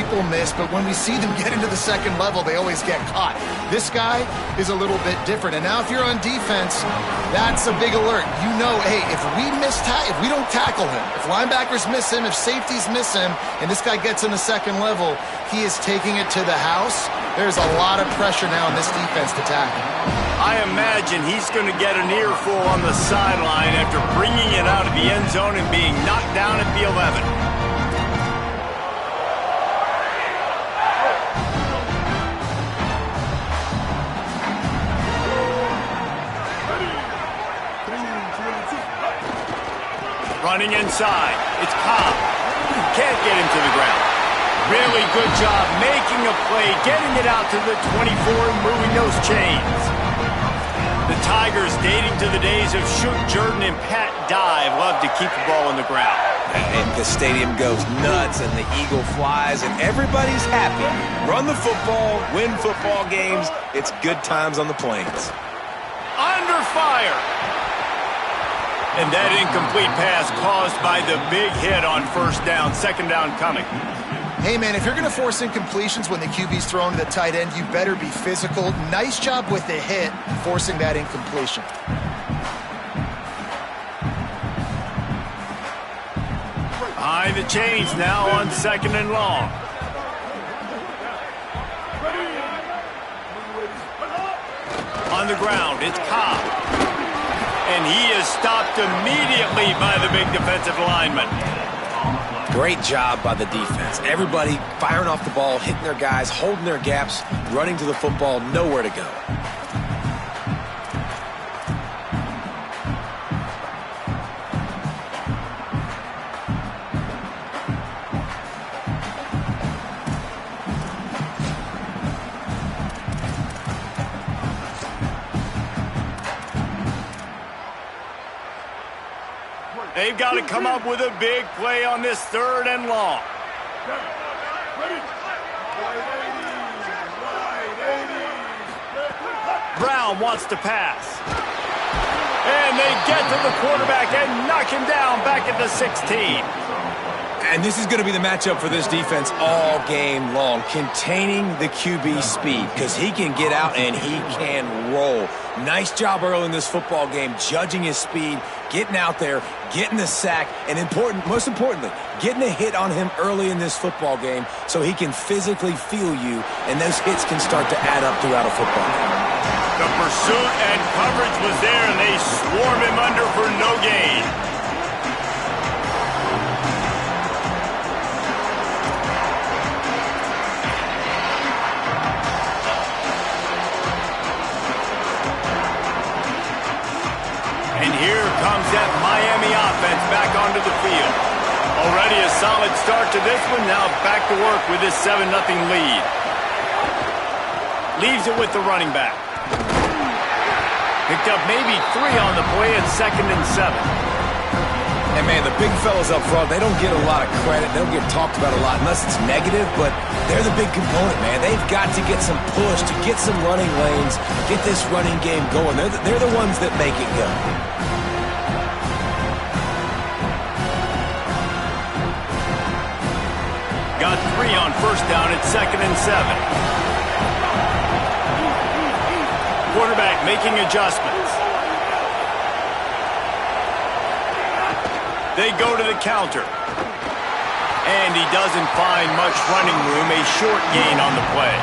people miss, but when we see them get into the second level, they always get caught. This guy is a little bit different. And now if you're on defense, that's a big alert. You know, hey, if we don't tackle him, if linebackers miss him, if safeties miss him, and this guy gets in the second level, he is taking it to the house. There's a lot of pressure now on this defense to tackle. I imagine he's going to get an earful on the sideline after bringing it out of the end zone and being knocked down at the 11. Running inside. It's Cobb. Can't get him to the ground. Really good job making a play, getting it out to the 24 and moving those chains. The Tigers, dating to the days of Shook Jordan and Pat Dye, love to keep the ball on the ground. And the stadium goes nuts, and the eagle flies, and everybody's happy. Run the football, win football games. It's good times on the plains. Under fire. And that incomplete pass caused by the big hit on first down, second down coming. Hey, man, if you're going to force incompletions when the QB's thrown to the tight end, you better be physical. Nice job with the hit, forcing that incompletion. Behind the chains now on second and long. On the ground, it's Cobb. And he is stopped immediately by the big defensive lineman. Great job by the defense. Everybody firing off the ball, hitting their guys, holding their gaps, running to the football, nowhere to go. They've got to come up with a big play on this third and long. Brown wants to pass. And they get to the quarterback and knock him down back at the 16. And this is going to be the matchup for this defense all game long, containing the QB speed, because he can get out and he can roll. Nice job early in this football game, judging his speed, getting out there, getting the sack, and most importantly, getting a hit on him early in this football game so he can physically feel you, and those hits can start to add up throughout a football game. The pursuit and coverage was there, and they swarm him under for no gain. And here comes that Miami offense back onto the field. Already a solid start to this one. Now back to work with this 7-0 lead. Leaves it with the running back. Picked up maybe 3 on the play at 2nd and 7. And, man, the big fellas up front, they don't get a lot of credit. They don't get talked about a lot unless it's negative, but they're the big component, man. They've got to get some push, to get some running lanes, get this running game going. They're the ones that make it go. Got 3 on first down at 2nd and 7. Quarterback making adjustments. They go to the counter. And he doesn't find much running room. A short gain on the play.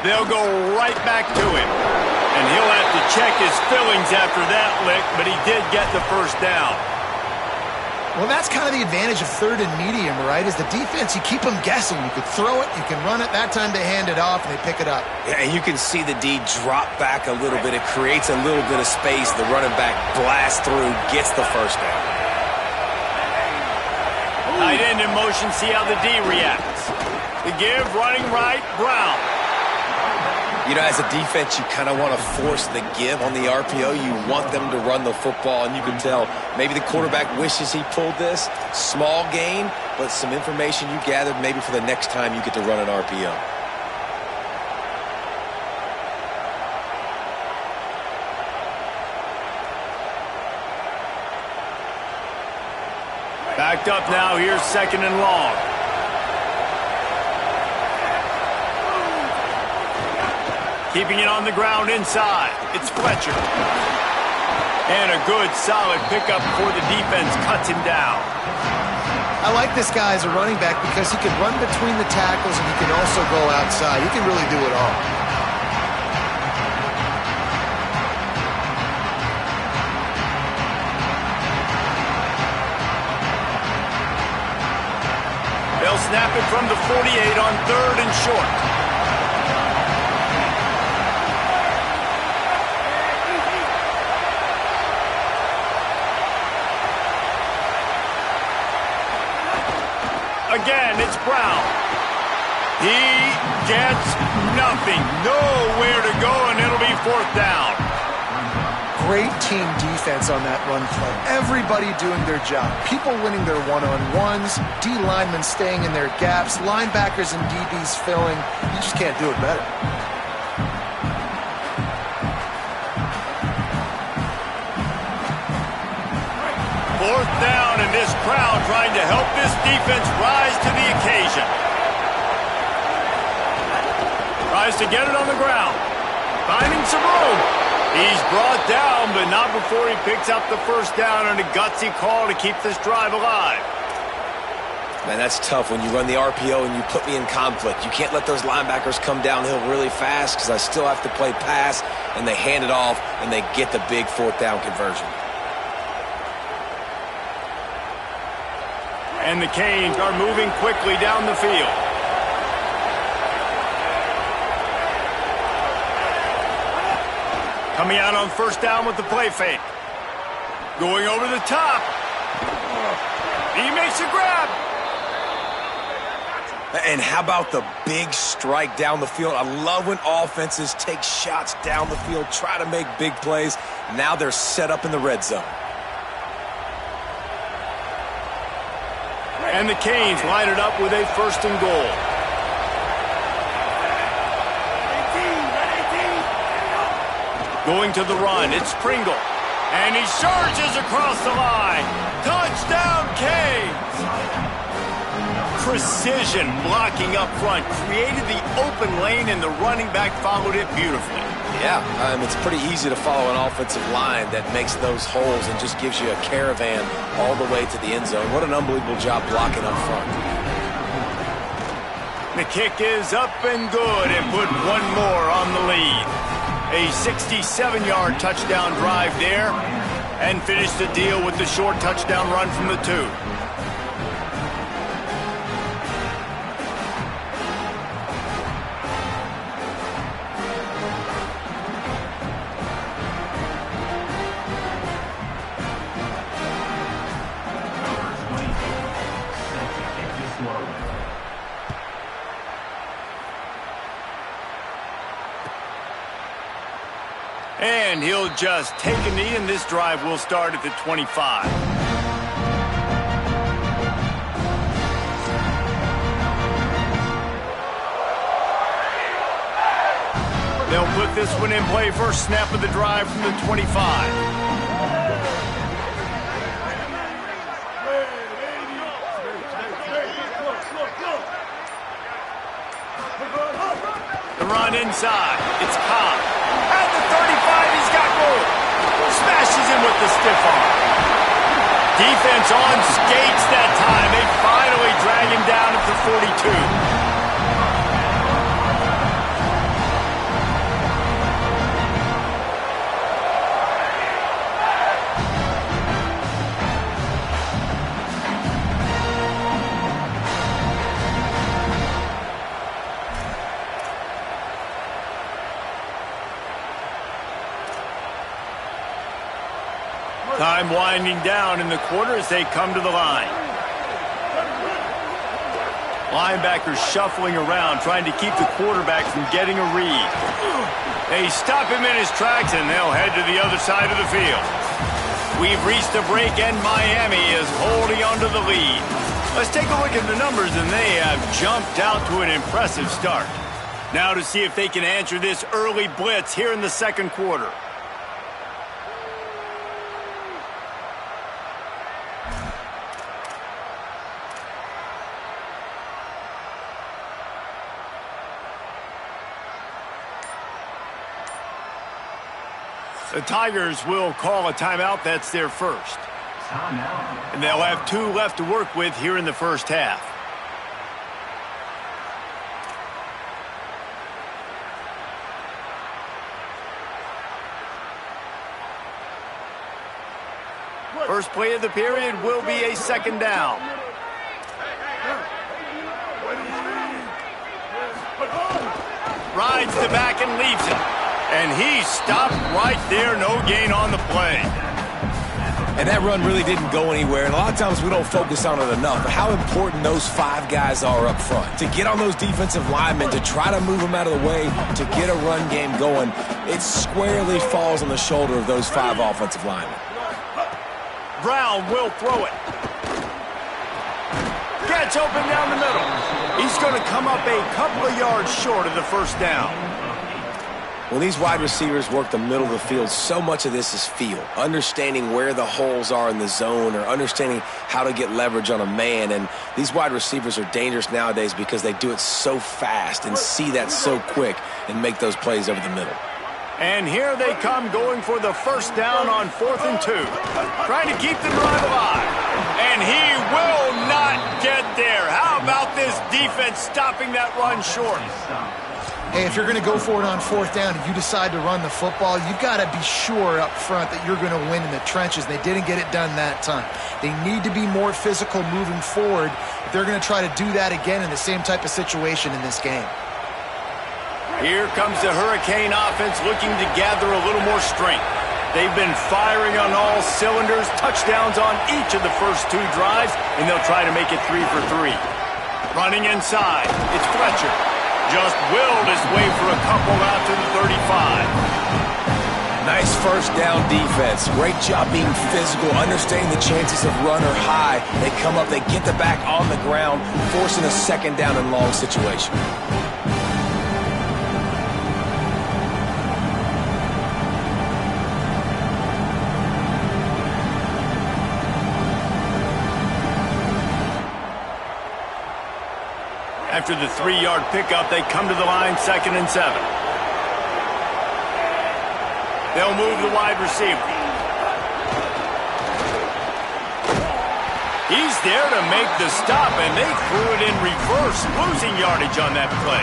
They'll go right back to him. And he'll have to check his fillings after that lick, but he did get the first down. Well, that's kind of the advantage of third and medium, right? Is the defense, you keep them guessing. You could throw it, you can run it. That time they hand it off, and they pick it up. Yeah, and you can see the D drop back a little bit. It creates a little bit of space. The running back blasts through, gets the first down. Tight end in motion, see how the D reacts. The give, running right, Brown. You know, as a defense, you kind of want to force the give on the RPO. You want them to run the football, and you can tell maybe the quarterback wishes he pulled this. Small gain, but some information you gathered maybe for the next time you get to run an RPO. Backed up now, here's 2nd and long. Keeping it on the ground inside. It's Fletcher. And a good, solid pickup before the defense cuts him down. I like this guy as a running back because he can run between the tackles and he can also go outside. He can really do it all. They'll snap it from the 48 on 3rd and short. Again, it's Brown. He gets nothing. Nowhere to go, and it'll be 4th down. Great team defense on that run play. Everybody doing their job. People winning their one-on-ones, D linemen staying in their gaps, linebackers and DBs filling. You just can't do it better. Fourth down, and this crowd trying to help this defense rise to the occasion. Tries to get it on the ground. Finding some room. He's brought down, but not before he picks up the 1st down on a gutsy call to keep this drive alive. Man, that's tough when you run the RPO and you put me in conflict. You can't let those linebackers come downhill really fast because I still have to play pass, and they hand it off, and they get the big 4th down conversion. And the Canes are moving quickly down the field. Coming out on 1st down with the play fake. Going over the top. He makes a grab. And how about the big strike down the field? I love when offenses take shots down the field, try to make big plays. Now they're set up in the red zone. And the Canes line it up with a 1st and goal. Going to the run, it's Pringle. And he surges across the line. Touchdown, Canes! Precision blocking up front. Created the open lane, and the running back followed it beautifully. Yeah, it's pretty easy to follow an offensive line that makes those holes and just gives you a caravan all the way to the end zone. What an unbelievable job blocking up front. The kick is up and good, and put one more on the lead. A 67-yard touchdown drive there, and finish the deal with the short touchdown run from the 2. And he'll just take a knee, and this drive will start at the 25. They'll put this one in play. First snap of the drive from the 25. The run inside. It's Cobb. At the 35, he's got room. Smashes him with the stiff arm. Defense on skates that time. They finally drag him down at the 42. Time winding down in the quarter as they come to the line. Linebackers shuffling around, trying to keep the quarterback from getting a read. They stop him in his tracks, and they'll head to the other side of the field. We've reached the break, and Miami is holding on to the lead. Let's take a look at the numbers, and they have jumped out to an impressive start. Now to see if they can answer this early blitz here in the second quarter. The Tigers will call a timeout. That's their first. And they'll have 2 left to work with here in the first half. First play of the period will be a second down. Rides the back and leaves it. And he stopped right there, no gain on the play. And that run really didn't go anywhere. And a lot of times we don't focus on it enough. But how important those 5 guys are up front. To get on those defensive linemen, to try to move them out of the way, to get a run game going, it squarely falls on the shoulder of those 5 offensive linemen. Brown will throw it. Gets open down the middle. He's going to come up a couple of yards short of the first down. When these wide receivers work the middle of the field, so much of this is feel. Understanding where the holes are in the zone or understanding how to get leverage on a man. And these wide receivers are dangerous nowadays because they do it so fast and see that so quick and make those plays over the middle. And here they come going for the first down on 4th and 2. Trying to keep the drive alive. And he will not get there. How about this defense stopping that run short? Hey, if you're going to go for it on 4th down and you decide to run the football, you've got to be sure up front that you're going to win in the trenches. They didn't get it done that time. They need to be more physical moving forward if they're going to try to do that again in the same type of situation in this game. Here comes the Hurricane offense looking to gather a little more strength. They've been firing on all cylinders, touchdowns on each of the first 2 drives, and they'll try to make it 3 for 3. Running inside, it's Fletcher. Just willed his way for a couple out to the 35. Nice first down defense. Great job being physical, understanding the chances of run are high. They come up, they get the back on the ground, forcing a second down and long situation. After the 3-yard pickup, they come to the line 2nd and 7. They'll move the wide receiver. He's there to make the stop, and they threw it in reverse, losing yardage on that play.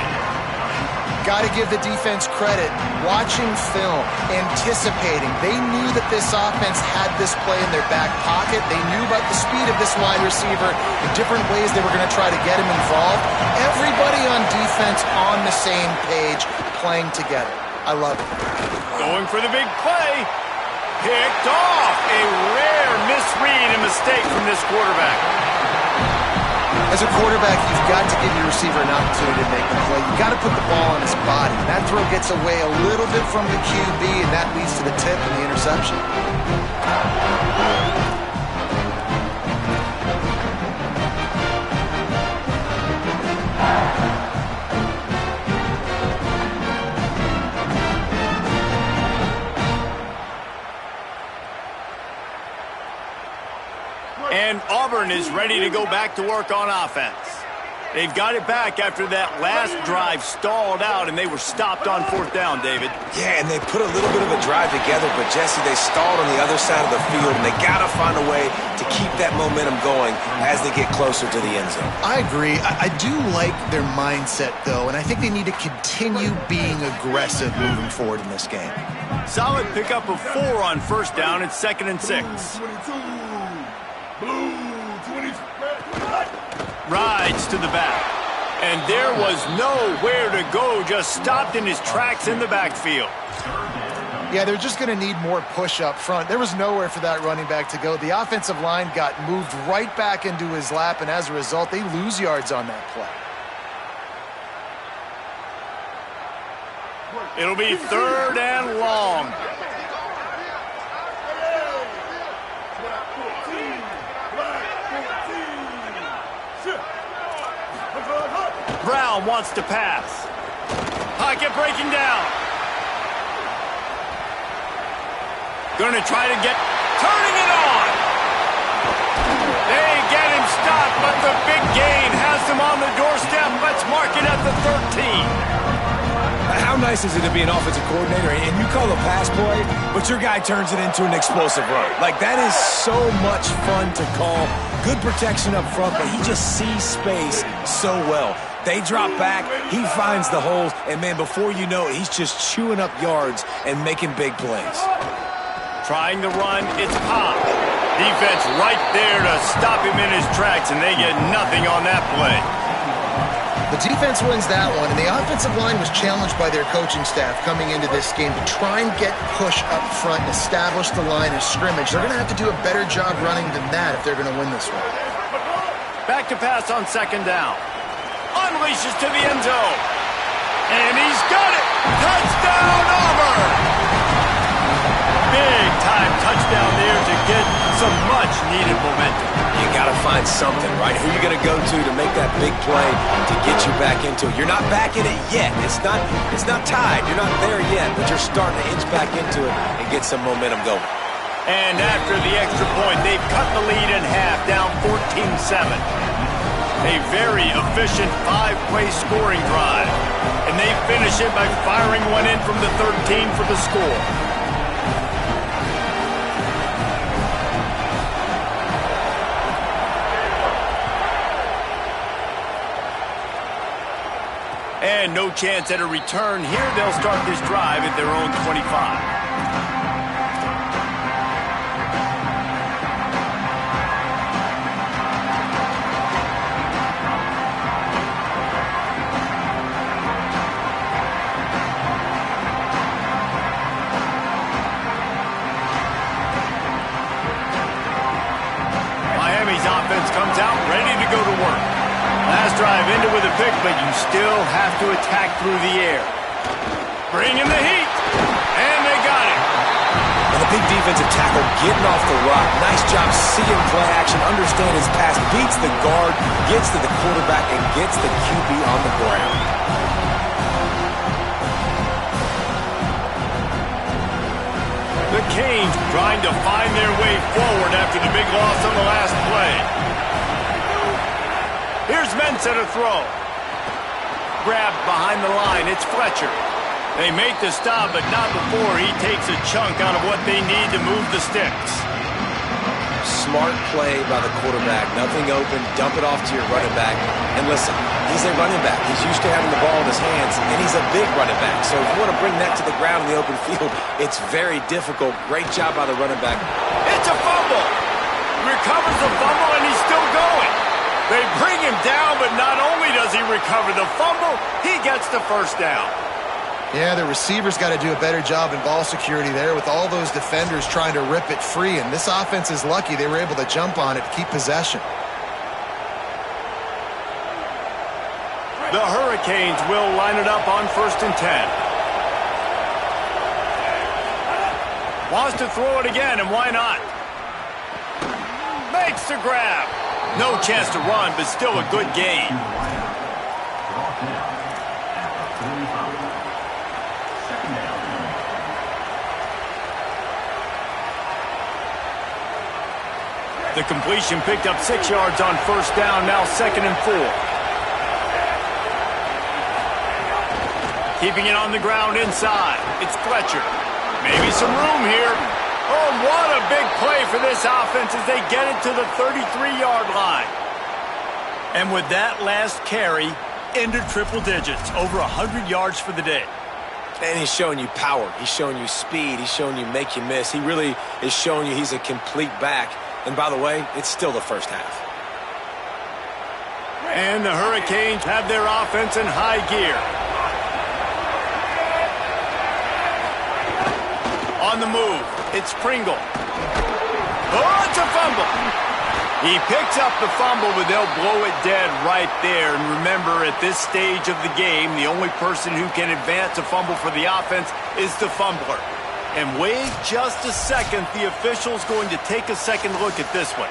Got to give the defense credit. Watching film, anticipating. They knew that this offense had this play in their back pocket. They knew about the speed of this wide receiver, the different ways they were going to try to get him involved. Everybody on defense on the same page, playing together. I love it. Going for the big play. Picked off. A rare misread and mistake from this quarterback. As a quarterback, you've got to give your receiver an opportunity to make the play. You've got to put the ball on his body. That throw gets away a little bit from the QB, and that leads to the tip and the interception. And Auburn is ready to go back to work on offense. They've got it back after that last drive stalled out, and they were stopped on 4th down, David. Yeah, and they put a little bit of a drive together, but, Jesse, they stalled on the other side of the field, and they got to find a way to keep that momentum going as they get closer to the end zone. I agree. I do like their mindset, though, and I think they need to continue being aggressive moving forward in this game. Solid pickup of 4 on 1st down. It's 2nd and 6. Rides to the back. And there was nowhere to go, just stopped in his tracks in the backfield. Yeah, they're just going to need more push up front. There was nowhere for that running back to go. The offensive line got moved right back into his lap, and as a result, they lose yards on that play. It'll be 3rd and long. Brown wants to pass. Pocket breaking down. Going to try to get, turning it on. They get him stopped, but the big gain has him on the doorstep. Let's mark it at the 13. How nice is it to be an offensive coordinator and you call a pass play, but your guy turns it into an explosive run? Like, that is so much fun to call. Good protection up front, but he just sees space so well. They drop back, he finds the holes, and man, before you know it, he's just chewing up yards and making big plays. Trying to run, it's Pop. Defense right there to stop him in his tracks, and they get nothing on that play. The defense wins that one, and the offensive line was challenged by their coaching staff coming into this game to try and get push up front and establish the line of scrimmage. They're going to have to do a better job running than that if they're going to win this one. Back to pass on 2nd down. Unleashes to the end zone. And he's got it! Touchdown, Auburn! Big time touchdown there to get some much-needed momentum. You got to find something, right? Who are you going to go to make that big play to get you back into it? You're not back in it yet. It's not tied. You're not there yet, but you're starting to inch back into it and get some momentum going. And after the extra point, they've cut the lead in half, down 14-7. A very efficient 5-play scoring drive. And they finish it by firing one in from the 13 for the score. And no chance at a return here. They'll start this drive at their own 25. Miami's offense comes out ready to go to work. Last drive ended with a pick, but you still have to attack through the air. Bring in the heat, and they got it. And the big defensive tackle getting off the rock. Nice job seeing play action, understand his pass, beats the guard, gets to the quarterback, and gets the QB on the ground. The Canes trying to find their way forward after the big loss on the last play. Here's Mensah to throw. Grabbed behind the line. It's Fletcher. They make the stop, but not before he takes a chunk out of what they need to move the sticks. Smart play by the quarterback. Nothing open. Dump it off to your running back. And listen, he's a running back. He's used to having the ball in his hands, and he's a big running back. So if you want to bring that to the ground in the open field, it's very difficult. Great job by the running back. It's a fumble. Recovers the fumble, and he's still going. They bring him down, but not only does he recover the fumble, he gets the first down. Yeah, the receivers got to do a better job in ball security there with all those defenders trying to rip it free, and this offense is lucky they were able to jump on it to keep possession. The Hurricanes will line it up on 1st and 10. Wants to throw it again, and why not? Makes the grab. No chance to run, but still a good gain. The completion picked up 6 yards on 1st down, now 2nd and 4. Keeping it on the ground inside. It's Fletcher. Maybe some room here. Oh, what a big play for this offense as they get it to the 33-yard line. And with that last carry, into triple digits, over 100 yards for the day. And he's showing you power. He's showing you speed. He's showing you make you miss. He really is showing you he's a complete back. And by the way, it's still the first half. And the Hurricanes have their offense in high gear. On the move, it's Pringle. Oh, it's a fumble. He picks up the fumble, but they'll blow it dead right there. And remember, at this stage of the game, the only person who can advance a fumble for the offense is the fumbler. And wait just a second, the official's going to take a second look at this one.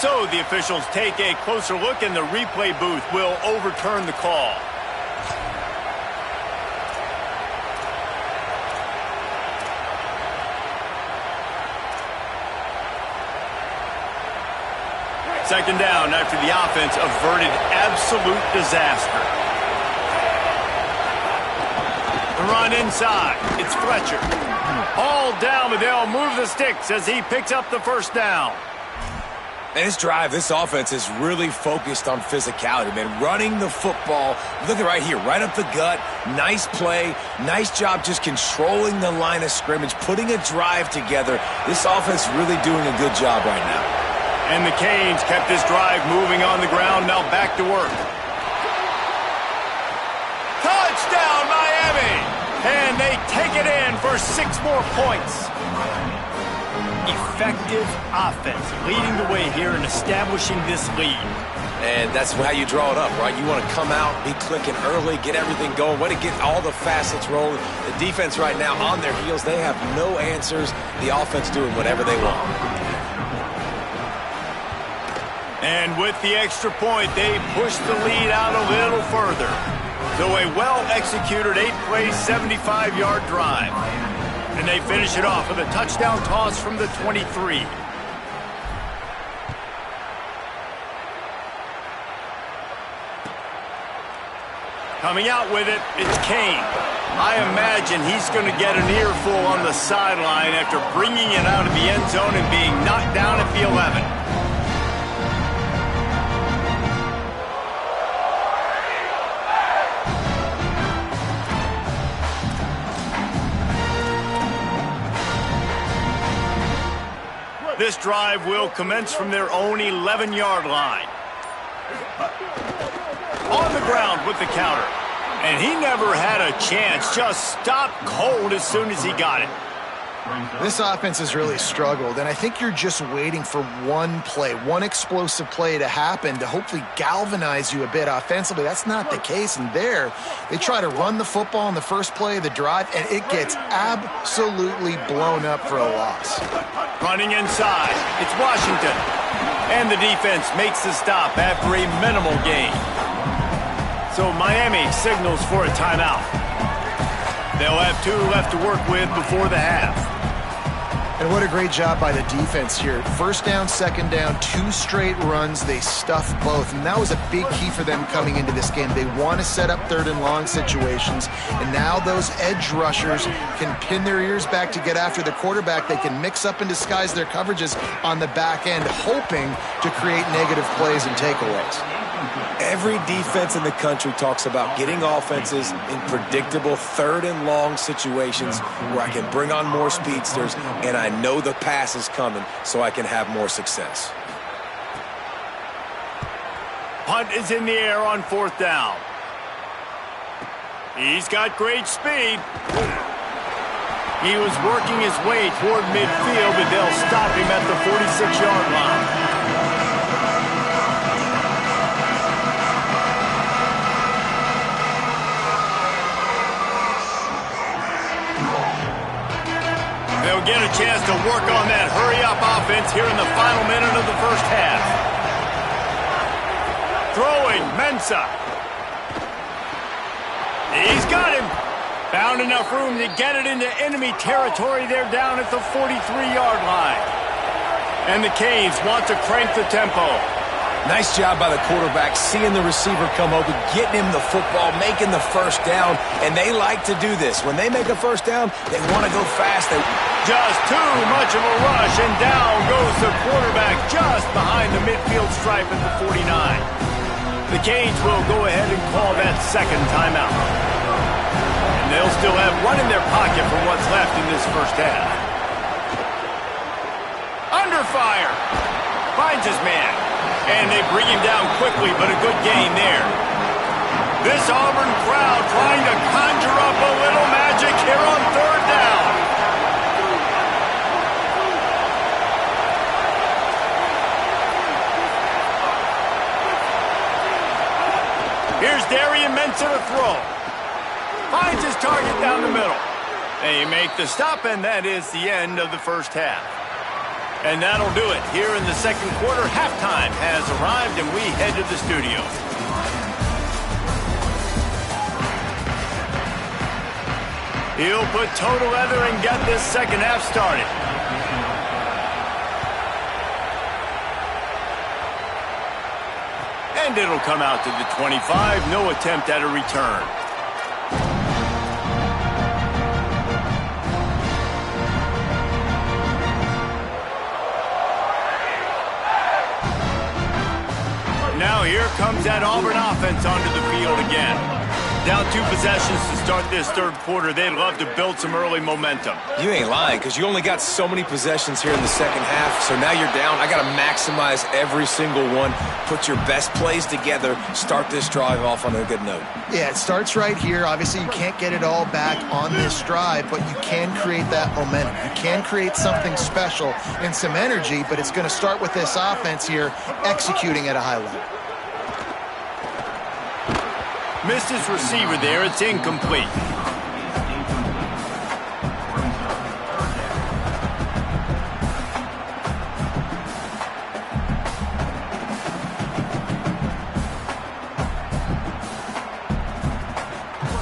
So the officials take a closer look, and the replay booth will overturn the call. Second down after the offense averted absolute disaster. The run inside. It's Fletcher. All down, but they'll move the sticks as he picks up the first down. And this drive, this offense is really focused on physicality, man. Running the football. Look at right here, right up the gut. Nice play. Nice job just controlling the line of scrimmage, putting a drive together. This offense really doing a good job right now. And the Canes kept this drive moving on the ground, now back to work. Touchdown, Miami! And they take it in for 6 more points. Effective offense leading the way here and establishing this lead. And that's how you draw it up, right? You want to come out, be clicking early, get everything going, want to get all the facets rolling. The defense right now on their heels, they have no answers. The offense doing whatever they want. And with the extra point, they push the lead out a little further. So a well-executed 8-play, 75-yard drive. And they finish it off with a touchdown toss from the 23. Coming out with it, it's Kane. I imagine he's going to get an earful on the sideline after bringing it out of the end zone and being knocked down at the 11. This drive will commence from their own 11-yard line. On the ground with the counter. And he never had a chance. Just stopped cold as soon as he got it. This offense has really struggled, and I think you're just waiting for one play, one explosive play to happen to hopefully galvanize you a bit offensively. That's not the case, and there they try to run the football in the first play of the drive, and it gets absolutely blown up for a loss. Running inside, it's Washington, and the defense makes the stop after a minimal gain. So Miami signals for a timeout. They'll have 2 left to work with before the half. And what a great job by the defense here. First down, second down, 2 straight runs. They stuffed both, and that was a big key for them coming into this game. They want to set up 3rd and long situations, and now those edge rushers can pin their ears back to get after the quarterback. They can mix up and disguise their coverages on the back end, hoping to create negative plays and takeaways. Every defense in the country talks about getting offenses in predictable 3rd and long situations where I can bring on more speedsters and I know the pass is coming so I can have more success. Punt is in the air on 4th down. He's got great speed. He was working his way toward midfield, but they'll stop him at the 46-yard line. They'll get a chance to work on that hurry-up offense here in the final minute of the first half. Throwing, Mensah. He's got him. Found enough room to get it into enemy territory. They're down at the 43-yard line. And the Canes want to crank the tempo. Nice job by the quarterback, seeing the receiver come open, getting him the football, making the first down, and they like to do this. When they make a first down, they want to go fast. Just too much of a rush, and down goes the quarterback just behind the midfield stripe at the 49. The Canes will go ahead and call that second timeout. And they'll still have one in their pocket for what's left in this first half. Under fire. Finds his man. And they bring him down quickly, but a good gain there. This Auburn crowd trying to conjure up a little magic here on third down. Here's Darian Mensah to throw. Finds his target down the middle. They make the stop, and that is the end of the first half. And that'll do it. Here in the second quarter, halftime has arrived, and we head to the studio. He'll put toe to leather and get this second half started. And it'll come out to the 25. No attempt at a return. Now here comes that Auburn offense onto the field again. Down 2 possessions to start this third quarter. They'd love to build some early momentum. You ain't lying, because you only got so many possessions here in the second half, so now you're down. I got to maximize every single one, put your best plays together, start this drive off on a good note. Yeah, it starts right here. Obviously, you can't get it all back on this drive, but you can create that momentum. You can create something special and some energy, but it's going to start with this offense here executing at a high level. Missed his receiver there. It's incomplete.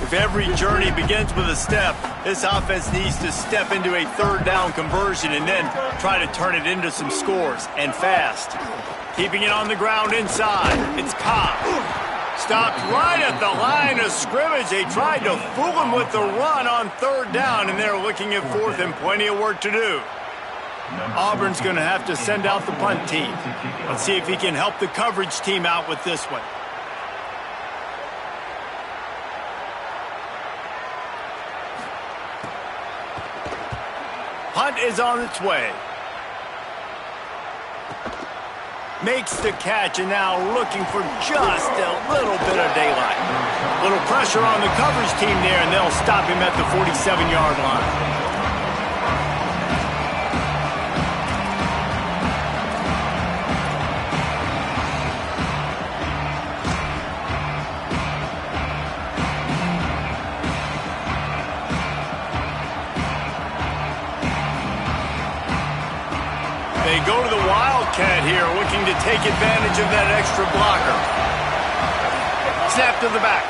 If every journey begins with a step, this offense needs to step into a third down conversion and then try to turn it into some scores, and fast. Keeping it on the ground inside. It's Cobb. Stopped right at the line of scrimmage. They tried to fool him with the run on third down, and they're looking at fourth and plenty of work to do. Auburn's going to have to send out the punt team. Let's see if he can help the coverage team out with this one. Punt is on its way. Makes the catch, and now looking for just a little bit of daylight. Little pressure on the coverage team there, and they'll stop him at the 47-yard line. They go to the Wildcat here, looking to take advantage of that extra blocker. Snap to the back.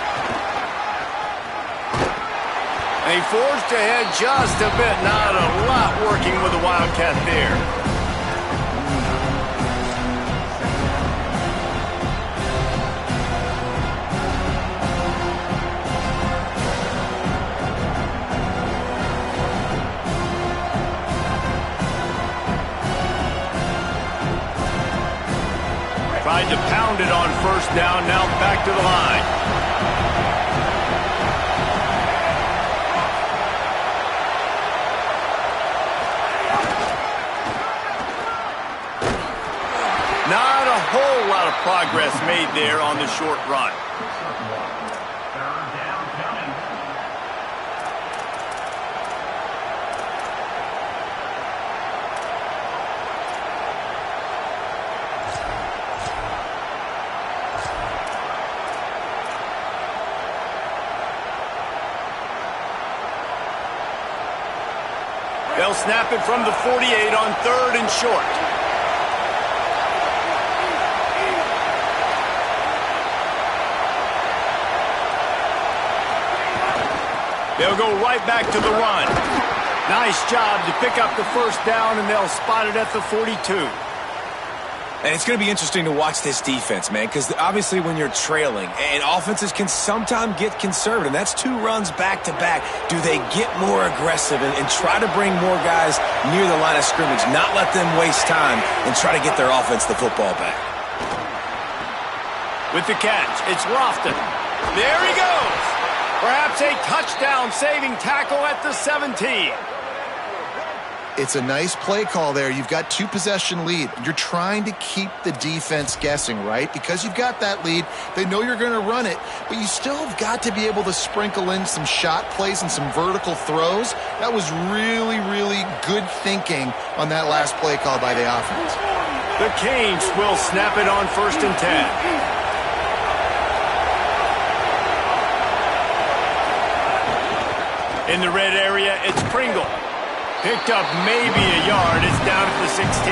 They forced ahead just a bit. Not a lot working with the Wildcat there. Tried to pound it on first down, now back to the line. Not a whole lot of progress made there on the short run. They'll snap it from the 48 on third and short. They'll go right back to the run. Nice job to pick up the first down, and they'll spot it at the 42. And it's going to be interesting to watch this defense, man, because obviously when you're trailing, and offenses can sometimes get conservative. That's 2 runs back-to-back. Do they get more aggressive and try to bring more guys near the line of scrimmage, not let them waste time, and try to get their offense the football back? With the catch, it's Lofton. There he goes. Perhaps a touchdown-saving tackle at the 17. It's a nice play call there. You've got 2-possession lead. You're trying to keep the defense guessing, right? Because you've got that lead. They know you're going to run it, but you still have got to be able to sprinkle in some shot plays and some vertical throws. That was really, really good thinking on that last play call by the offense. The Canes will snap it on 1st and 10. In the red area, it's Pringle. Picked up maybe a yard. It's down at the 16.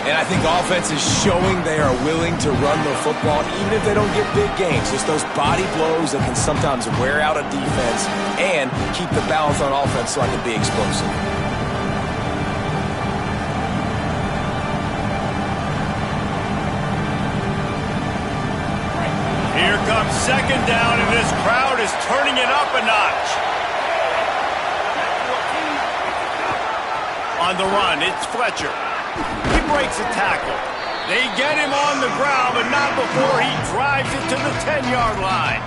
And I think offense is showing they are willing to run the football even if they don't get big gains. Just those body blows that can sometimes wear out a defense and keep the balance on offense so I can be explosive. Here comes 2nd down, and this crowd is turning it up a notch. On the run, it's Fletcher. He breaks a tackle. They get him on the ground, but not before he drives it to the 10-yard line.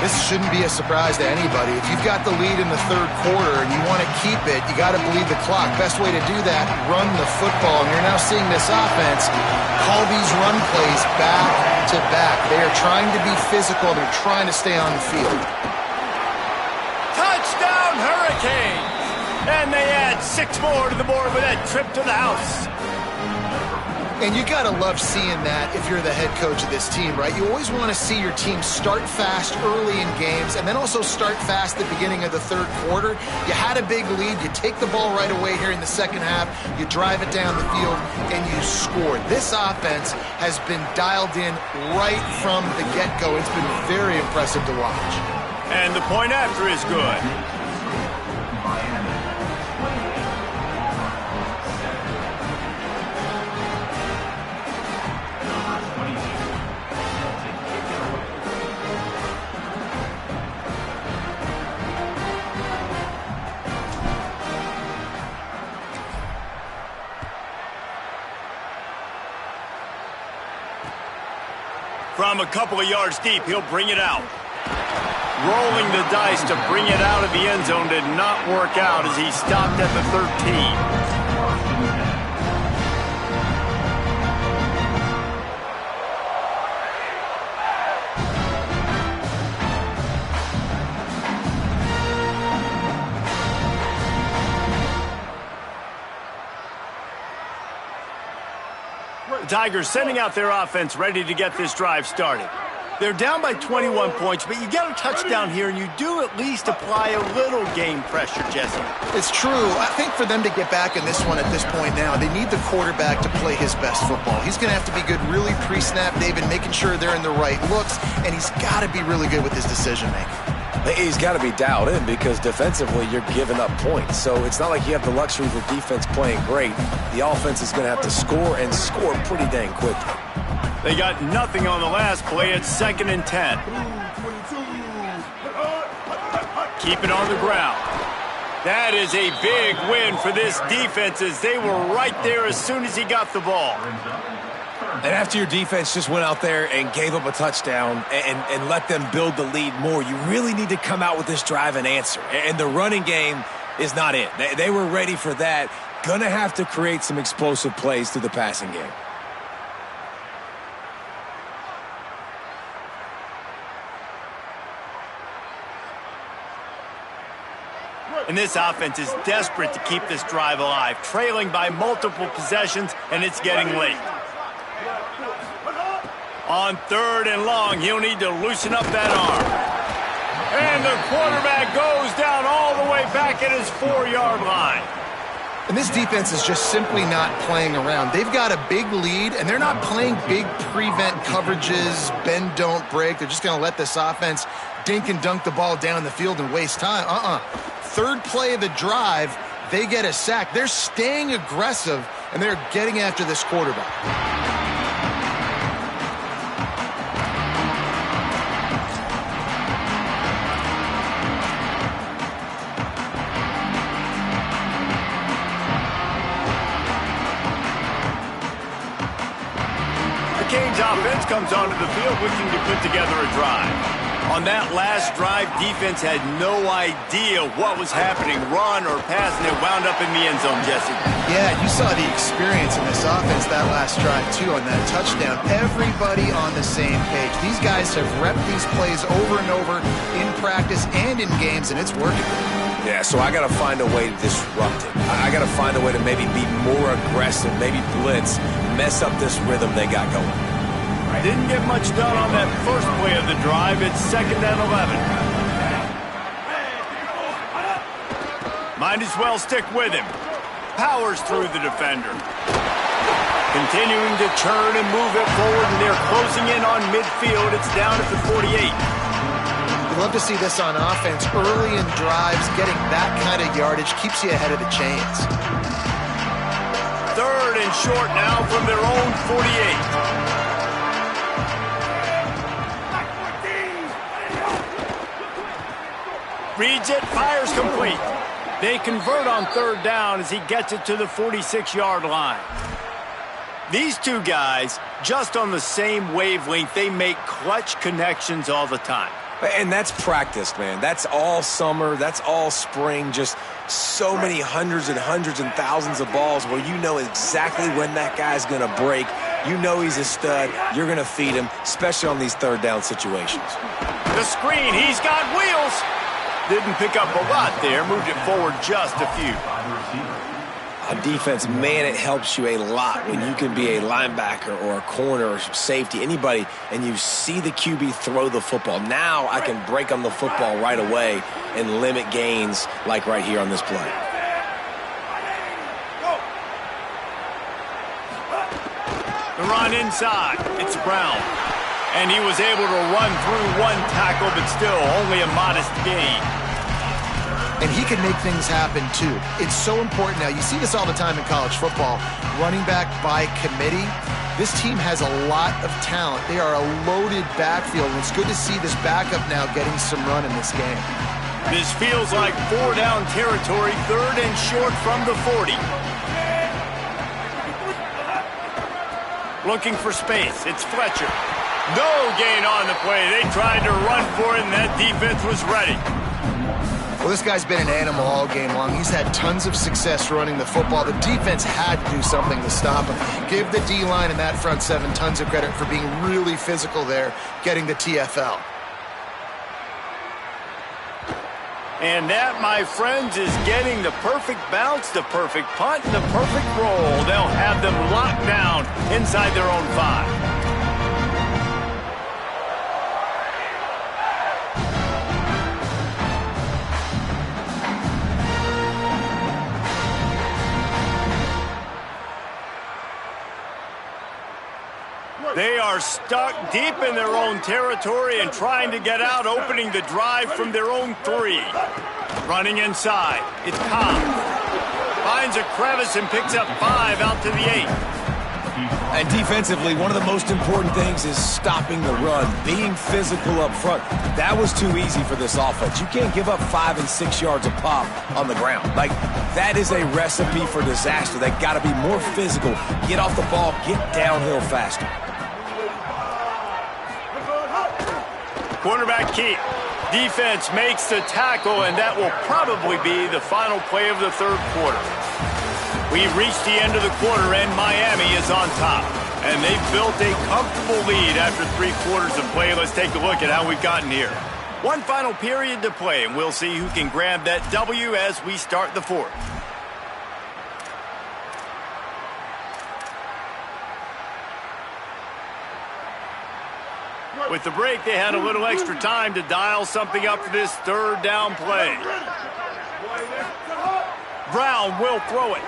This shouldn't be a surprise to anybody. If you've got the lead in the 3rd quarter and you want to keep it, you got to bleed the clock. Best way to do that, run the football. And you're now seeing this offense call these run plays back to back. They are trying to be physical. They're trying to stay on the field. Touchdown, Hurricanes! And they add 6 more to the board with that trip to the house. And you got to love seeing that if you're the head coach of this team, right? You always want to see your team start fast early in games and then also start fast at the beginning of the 3rd quarter. You had a big lead. You take the ball right away here in the 2nd half. You drive it down the field, and you score. This offense has been dialed in right from the get-go. It's been very impressive to watch. And the point after is good. From a couple of yards deep, he'll bring it out. Rolling the dice to bring it out of the end zone did not work out as he stopped at the 13. The Tigers sending out their offense ready to get this drive started. They're down by 21 points, but you get a touchdown here, and you do at least apply a little game pressure, Jesse. It's true. I think for them to get back in this one at this point now, they need the quarterback to play his best football. He's going to have to be good really pre-snap, David, making sure they're in the right looks, and he's got to be really good with his decision-making. He's got to be dialed in because defensively you're giving up points. So it's not like you have the luxury of the defense playing great. The offense is going to have to score and score pretty dang quickly. They got nothing on the last play. It's 2nd and 10. Keep it on the ground. That is a big win for this defense as they were right there as soon as he got the ball. And after your defense just went out there and gave up a touchdown and let them build the lead more, you really need to come out with this drive and answer. And the running game is not it. They were ready for that. Gonna have to create some explosive plays through the passing game. And this offense is desperate to keep this drive alive, trailing by multiple possessions, and it's getting late. On 3rd and long, he'll need to loosen up that arm. And the quarterback goes down all the way back at his 4-yard line. And this defense is just simply not playing around. They've got a big lead, and they're not playing big prevent coverages, bend, don't break. They're just going to let this offense dink and dunk the ball down the field and waste time. 3rd play of the drive, they get a sack. They're staying aggressive, and they're getting after this quarterback. Canes offense comes onto the field looking to put together a drive. On that last drive, defense had no idea what was happening. Run or pass, and it wound up in the end zone, Jesse. Yeah, you saw the experience in this offense that last drive, too, on that touchdown. Everybody on the same page. These guys have repped these plays over and over in practice and in games, and it's working. Yeah, so I got to find a way to disrupt it. I got to find a way to maybe be more aggressive, maybe blitz, mess up this rhythm they got going. Didn't get much done on that first play of the drive. It's 2nd and 11. Might as well stick with him. Powers through the defender. Continuing to churn and move it forward, and they're closing in on midfield. It's down at the 48. You love to see this on offense. Early in drives, getting that kind of yardage keeps you ahead of the chains. 3rd and short now from their own 48. Reads it, fires complete. They convert on 3rd down as he gets it to the 46-yard line. These two guys, just on the same wavelength, they make clutch connections all the time. And that's practice, man. That's all summer. That's all spring. Just so many hundreds and thousands of balls where you know exactly when that guy's going to break. You know he's a stud. You're going to feed him, especially on these 3rd down situations. The screen, he's got wheels. Didn't pick up a lot there, moved it forward just a few. On defense, man, it helps you a lot when you can be a linebacker or a corner or safety, anybody, and you see the QB throw the football. Now I can break on the football right away and limit gains like right here on this play. The run inside, it's Brown. And he was able to run through one tackle, but still only a modest gain. And he can make things happen, too. It's so important now. You see this all the time in college football. Running back by committee. This team has a lot of talent. They are a loaded backfield, and it's good to see this backup now getting some run in this game. This feels like 4-down territory, 3rd and short from the 40. Looking for space. It's Fletcher. No gain on the play. They tried to run for it, and that defense was ready. Well, this guy's been an animal all game long. He's had tons of success running the football. The defense had to do something to stop him. Give the D-line and that front 7 tons of credit for being really physical there, getting the TFL. And that, my friends, is getting the perfect bounce, the perfect punt, and the perfect roll. They'll have them locked down inside their own 5. They are stuck deep in their own territory and trying to get out, opening the drive from their own 3. Running inside, it's Cobb. Finds a crevice and picks up 5 out to the 8. And defensively, one of the most important things is stopping the run, being physical up front. That was too easy for this offense. You can't give up 5 and 6 yards a pop on the ground. Like, that is a recipe for disaster. They got to be more physical, get off the ball, get downhill faster. Quarterback keep. Defense makes the tackle, and that will probably be the final play of the 3rd quarter. We've reached the end of the quarter, and Miami is on top. And they've built a comfortable lead after 3 quarters of play. Let's take a look at how we've gotten here. One final period to play, and we'll see who can grab that W as we start the 4th. With the break, they had a little extra time to dial something up for this 3rd down play. Brown will throw it.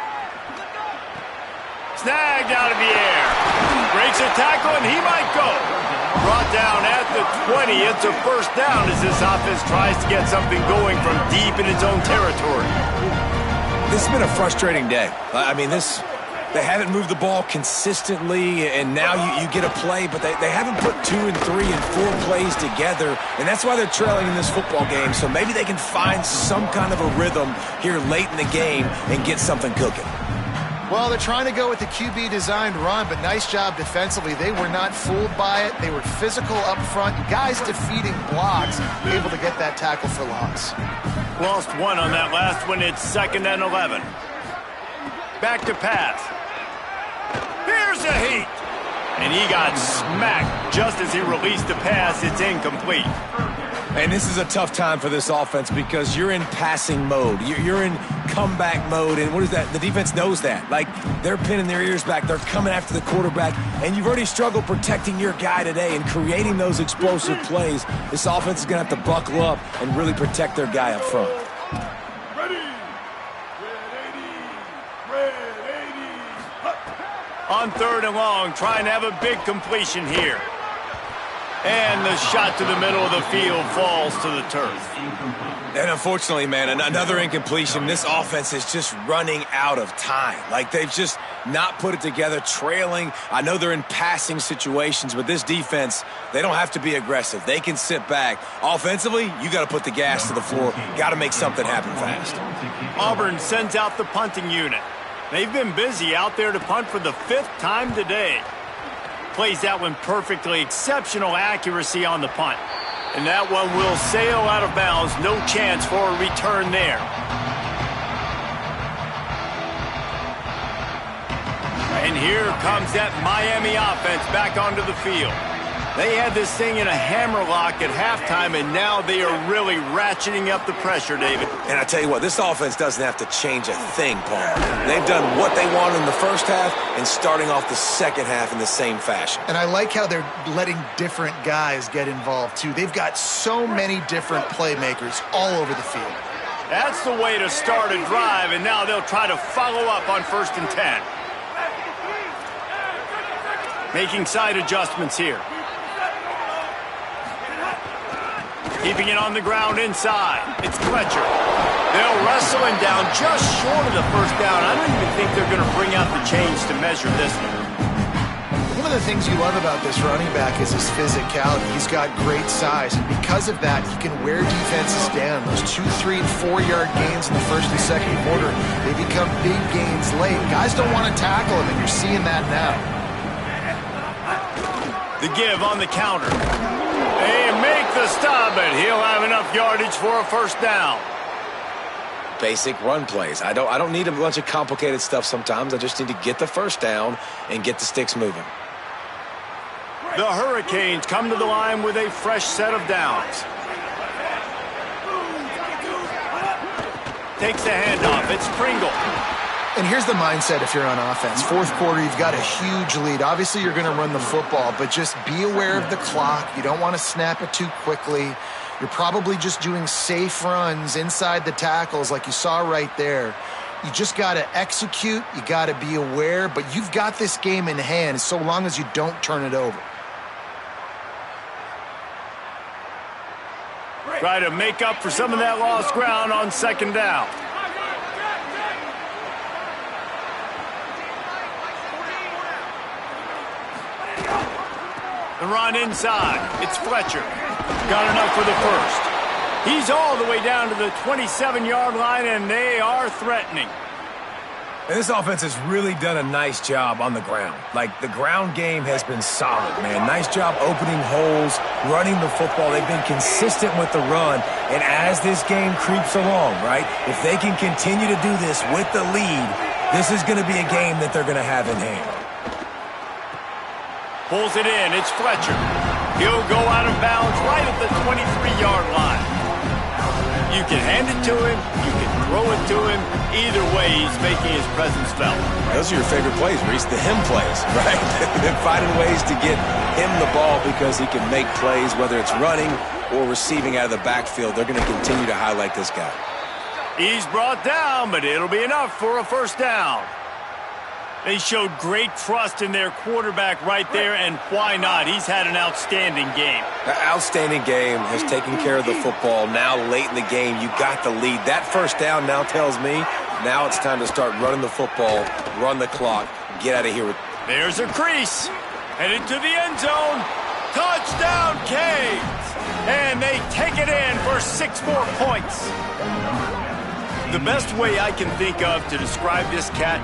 Snagged out of the air. Breaks a tackle, and he might go. Brought down at the 20. It's a 1st down as this offense tries to get something going from deep in its own territory. This has been a frustrating day. I mean, they haven't moved the ball consistently, and now you get a play, but they haven't put 2 and 3 and 4 plays together, and that's why they're trailing in this football game. So maybe they can find some kind of a rhythm here late in the game and get something cooking. Well, they're trying to go with the QB-designed run, but nice job defensively. They were not fooled by it. They were physical up front. Guys defeating blocks, able to get that tackle for loss. Lost one on that last one. It's 2nd and 11. Back to pass. Here's a heat. And he got smacked just as he released the pass. It's incomplete. And this is a tough time for this offense because you're in passing mode. You're in comeback mode. And what is that? The defense knows that. Like, they're pinning their ears back. They're coming after the quarterback. And you've already struggled protecting your guy today and creating those explosive plays. This offense is going to have to buckle up and really protect their guy up front. On 3rd and long, trying to have a big completion here. And the shot to the middle of the field falls to the turf. And unfortunately, man, another incompletion. This offense is just running out of time. Like, they've just not put it together, trailing. I know they're in passing situations, but this defense, they don't have to be aggressive. They can sit back. Offensively, you got to put the gas to the floor. Got to make something happen fast. Auburn sends out the punting unit. They've been busy out there to punt for the 5th time today. Plays that one perfectly. Exceptional accuracy on the punt. And that one will sail out of bounds. No chance for a return there. And here comes that Miami offense back onto the field. They had this thing in a hammerlock at halftime, and now they are really ratcheting up the pressure, David. And I tell you what, this offense doesn't have to change a thing, Paul. They've done what they wanted in the first half and starting off the second half in the same fashion. And I like how they're letting different guys get involved, too. They've got so many different playmakers all over the field. That's the way to start a drive, and now they'll try to follow up on 1st and 10. Making side adjustments here. Keeping it on the ground inside. It's Fletcher. They'll wrestle him down just short of the 1st down. I don't even think they're going to bring out the chains to measure this one. One of the things you love about this running back is his physicality. He's got great size, and because of that, he can wear defenses down. Those 2, 3, and 4-yard gains in the 1st and 2nd quarter, they become big gains late. Guys don't want to tackle him, and you're seeing that now. The give on the counter. They make the stop, but he'll have enough yardage for a 1st down. Basic run plays. I don't need a bunch of complicated stuff sometimes. I just need to get the 1st down and get the sticks moving. The Hurricanes come to the line with a fresh set of downs. Takes the handoff. It's Pringle. And here's the mindset if you're on offense. 4th quarter, you've got a huge lead. Obviously, you're going to run the football, but just be aware of the clock. You don't want to snap it too quickly. You're probably just doing safe runs inside the tackles like you saw right there. You just got to execute. You got to be aware, but you've got this game in hand so long as you don't turn it over. Try to make up for some of that lost ground on 2nd down. The run inside. It's Fletcher. Got enough for the 1st. He's all the way down to the 27-yard line, and they are threatening. And this offense has really done a nice job on the ground. Like, the ground game has been solid, man. Nice job opening holes, running the football. They've been consistent with the run. And as this game creeps along, right, if they can continue to do this with the lead, this is going to be a game that they're going to have in hand. Pulls it in. It's Fletcher. He'll go out of bounds right at the 23-yard line. You can hand it to him. You can throw it to him. Either way, he's making his presence felt. Those are your favorite plays, Reese, the him plays, right? They're finding ways to get him the ball because he can make plays, whether it's running or receiving out of the backfield. They're going to continue to highlight this guy. He's brought down, but it'll be enough for a 1st down. They showed great trust in their quarterback right there, and why not? He's had an outstanding game. An outstanding game, has taken care of the football. Now late in the game, you got the lead. That 1st down now tells me now it's time to start running the football, run the clock, get out of here. There's a crease. Headed to the end zone. Touchdown, Canes! And they take it in for 6 more points. The best way I can think of to describe this cat,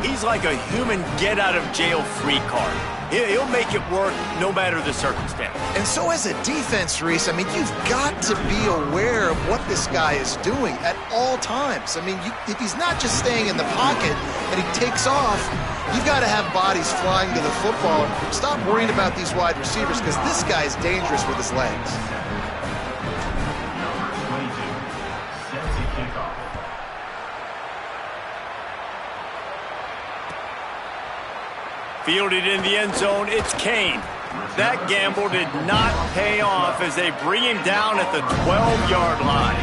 he's like a human get-out-of-jail-free card. He'll make it work no matter the circumstance. And so as a defense, Reese, I mean, you've got to be aware of what this guy is doing at all times. I mean, if he's not just staying in the pocket and he takes off, you've got to have bodies flying to the football. Stop worrying about these wide receivers because this guy is dangerous with his legs. Fielded in the end zone, it's Kane. That gamble did not pay off as they bring him down at the 12-yard line.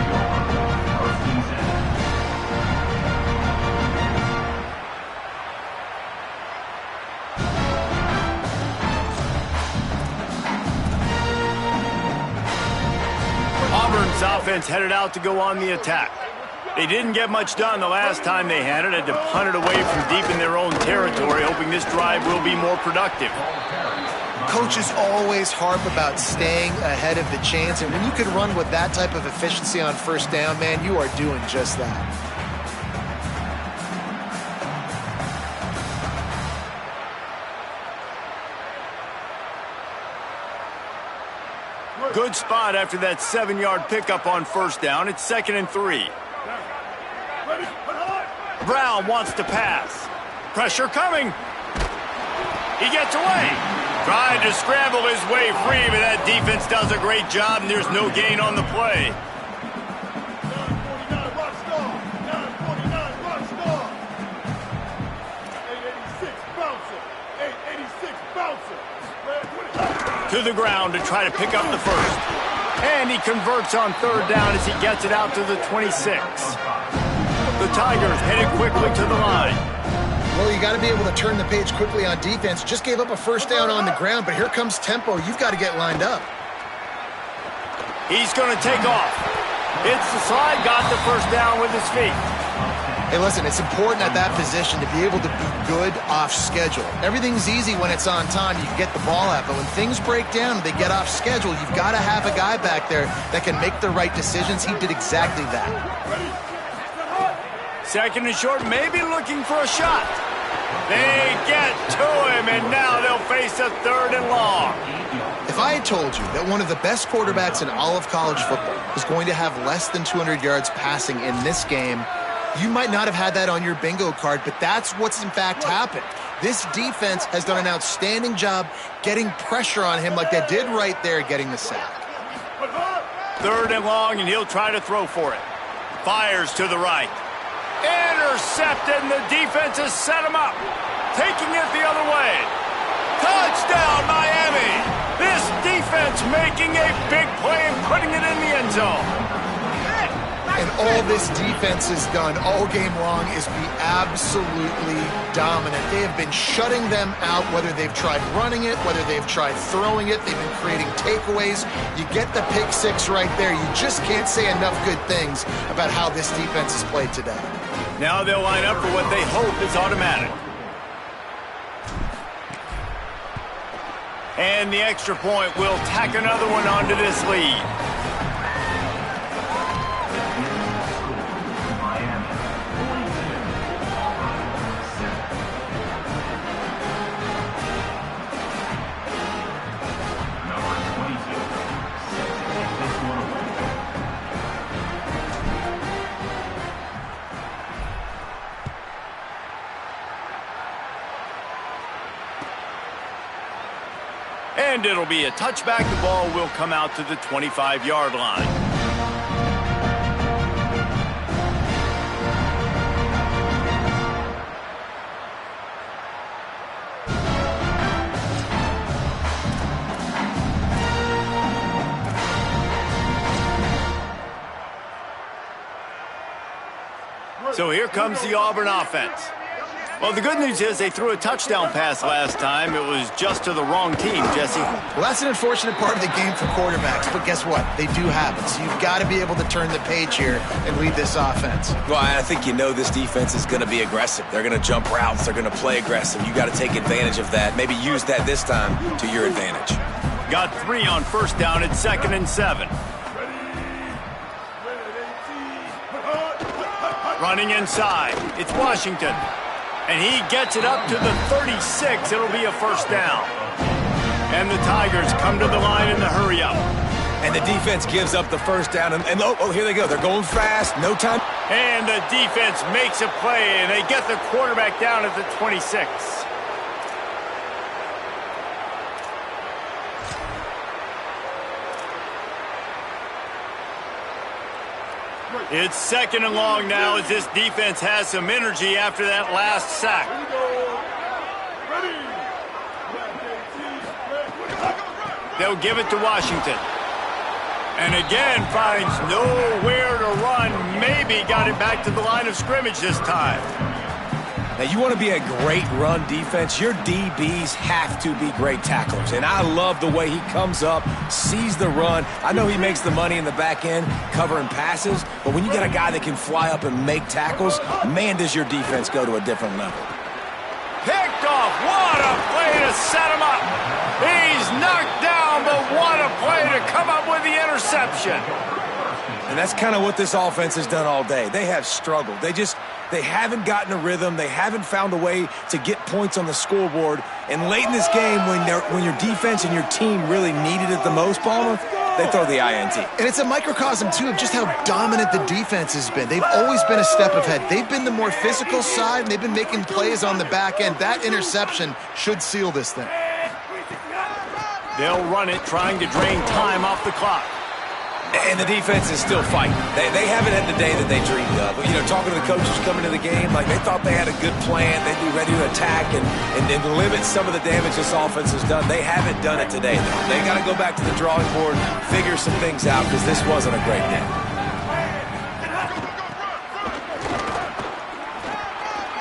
Auburn's offense headed out to go on the attack. They didn't get much done the last time they had it. Had to punt it away from deep in their own territory, hoping this drive will be more productive. Coaches always harp about staying ahead of the chains, and when you can run with that type of efficiency on first down, man, you are doing just that. Good spot after that 7-yard pickup on first down. It's 2nd and 3. Brown wants to pass. Pressure coming. He gets away. Trying to scramble his way free, but that defense does a great job, and there's no gain on the play. To the ground to try to pick up the first. And he converts on third down as he gets it out to the 26. The Tigers headed quickly to the line. Well, you got to be able to turn the page quickly on defense. Just gave up a first down on the ground, but here comes tempo. You've got to get lined up. He's going to take off. Hits the slide, got the first down with his feet. Hey, listen, it's important at that position to be able to be good off schedule. Everything's easy when it's on time. You can get the ball out, but when things break down and they get off schedule, you've got to have a guy back there that can make the right decisions. He did exactly that. 2nd and short, maybe looking for a shot. They get to him, and now they'll face a 3rd and long. If I had told you that one of the best quarterbacks in all of college football was going to have less than 200 yards passing in this game, you might not have had that on your bingo card, but that's what's in fact happened. This defense has done an outstanding job getting pressure on him like they did right there, getting the sack. 3rd and long, and he'll try to throw for it. Fires to the right. Intercepted, and the defense has set him up. Taking it the other way. Touchdown, Miami! This defense making a big play and putting it in the end zone. And all this defense has done all game long is be absolutely dominant. They have been shutting them out, whether they've tried running it, whether they've tried throwing it. They've been creating takeaways. You get the pick six right there. You just can't say enough good things about how this defense has played today. Now they'll line up for what they hope is automatic. And the extra point will tack another one onto this lead. And it'll be a touchback. The ball will come out to the 25-yard line. So here comes the Auburn offense. Well, the good news is they threw a touchdown pass last time. It was just to the wrong team, Jesse. Well, that's an unfortunate part of the game for quarterbacks, but guess what? They do have it. So you've got to be able to turn the page here and lead this offense. Well, I think you know this defense is going to be aggressive. They're going to jump routes. They're going to play aggressive. You got to take advantage of that. Maybe use that this time to your advantage. Got 3 on first down at 2nd and 7. Running inside, it's Washington. And he gets it up to the 36. It'll be a first down. And the Tigers come to the line in the hurry-up. And the defense gives up the first down. And oh, here they go. They're going fast. No time. And the defense makes a play, and they get the quarterback down at the 26. It's second and long now as this defense has some energy after that last sack. They'll give it to Washington. And again finds nowhere to run. Maybe got it back to the line of scrimmage this time. Now, you want to be a great run defense, your DBs have to be great tacklers. And I love the way he comes up, sees the run. I know he makes the money in the back end covering passes, but when you got a guy that can fly up and make tackles, man, does your defense go to a different level. Picked off. What a play to set him up. He's knocked down, but what a play to come up with the interception. And that's kind of what this offense has done all day. They have struggled. They haven't gotten a rhythm. They haven't found a way to get points on the scoreboard. And late in this game, when your defense and your team really needed it the most, Palmer, they throw the INT. And it's a microcosm, too, of just how dominant the defense has been. They've always been a step ahead. They've been the more physical side, and they've been making plays on the back end. That interception should seal this thing. They'll run it, trying to drain time off the clock. And the defense is still fighting. They haven't had the day that they dreamed of. You know, talking to the coaches coming to the game, like they thought they had a good plan. They'd be ready to attack and limit some of the damage this offense has done. They haven't done it today, though. They got to go back to the drawing board, figure some things out, because this wasn't a great day.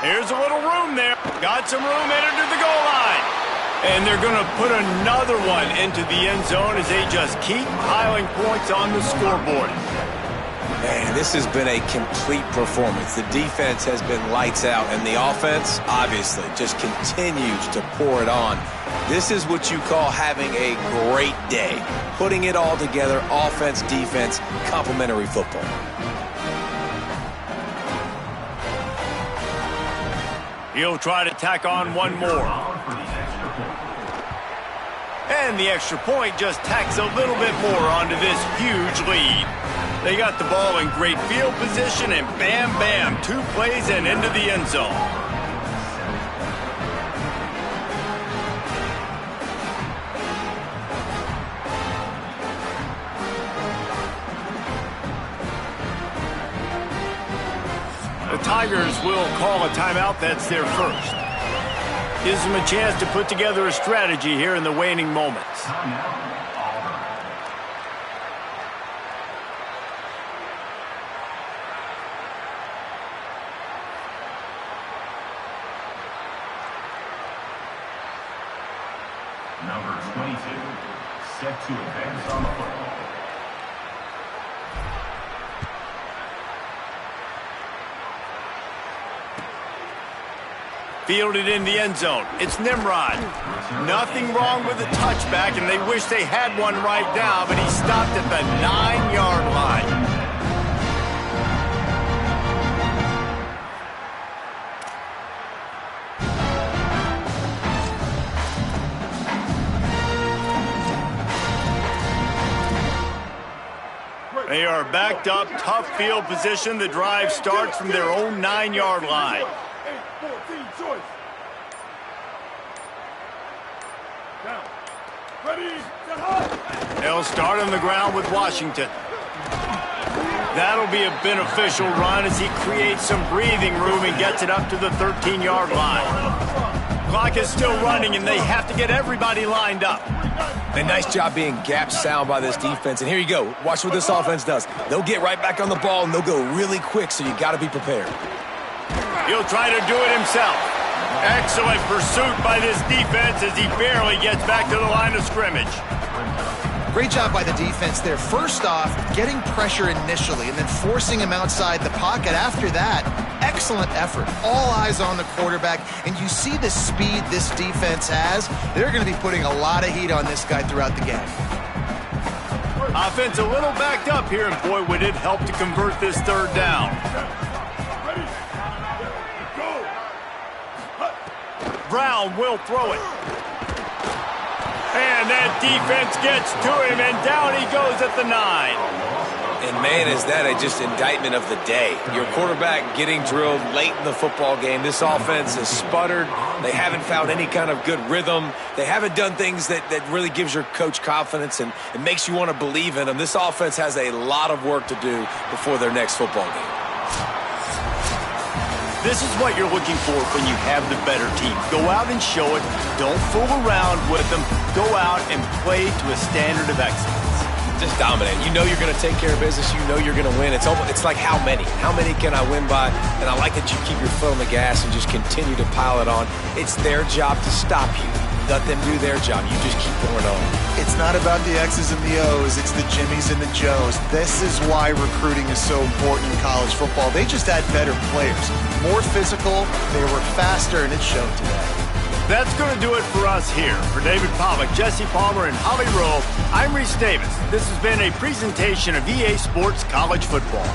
Here's a little room there. Got some room entered to the goal line. And they're going to put another one into the end zone as they just keep piling points on the scoreboard. Man, this has been a complete performance. The defense has been lights out, and the offense, obviously, just continues to pour it on. This is what you call having a great day. Putting it all together, offense, defense, complementary football. He'll try to tack on one more. And the extra point just tacks a little bit more onto this huge lead. They got the ball in great field position, and bam, bam, 2 plays and into the end zone. The Tigers will call a timeout. That's their first. Gives them a chance to put together a strategy here in the waning moments. Number 22, set to advance on the football. Fielded in the end zone. It's Nimrod. Nothing wrong with the touchback, and they wish they had one right now, but he stopped at the 9-yard line. They are backed up, tough field position. The drive starts from their own 9-yard line. They'll start on the ground with Washington. That'll be a beneficial run as he creates some breathing room and gets it up to the 13-yard line. Clock is still running, and they have to get everybody lined up. A nice job being gap sound by this defense. And here you go. Watch what this offense does. They'll get right back on the ball, and they'll go really quick, so you got to be prepared. He'll try to do it himself. Excellent pursuit by this defense as he barely gets back to the line of scrimmage. Great job by the defense there. First off, getting pressure initially and then forcing him outside the pocket. After that, excellent effort. All eyes on the quarterback, and you see the speed this defense has. They're going to be putting a lot of heat on this guy throughout the game. Offense a little backed up here, and boy, would it help to convert this third down. Brown will throw it. And that defense gets to him, and down he goes at the 9. And, man, is that just indictment of the day. Your quarterback getting drilled late in the football game. This offense has sputtered. They haven't found any kind of good rhythm. They haven't done things that really gives your coach confidence and it makes you want to believe in them. This offense has a lot of work to do before their next football game. This is what you're looking for when you have the better team. Go out and show it. Don't fool around with them. Go out and play to a standard of excellence. Just dominate. You know you're going to take care of business. You know you're going to win. It's like how many? How many can I win by? And I like that you keep your foot on the gas and just continue to pile it on. It's their job to stop you. Let them do their job. You just keep going on. It's not about the X's and the O's. It's the Jimmies and the Joes. This is why recruiting is so important in college football. They just had better players. More physical. They were faster, and it showed today. That's going to do it for us here. For David Pollack, Jesse Palmer, and Holly Rowe, I'm Reese Davis. This has been a presentation of EA Sports College Football.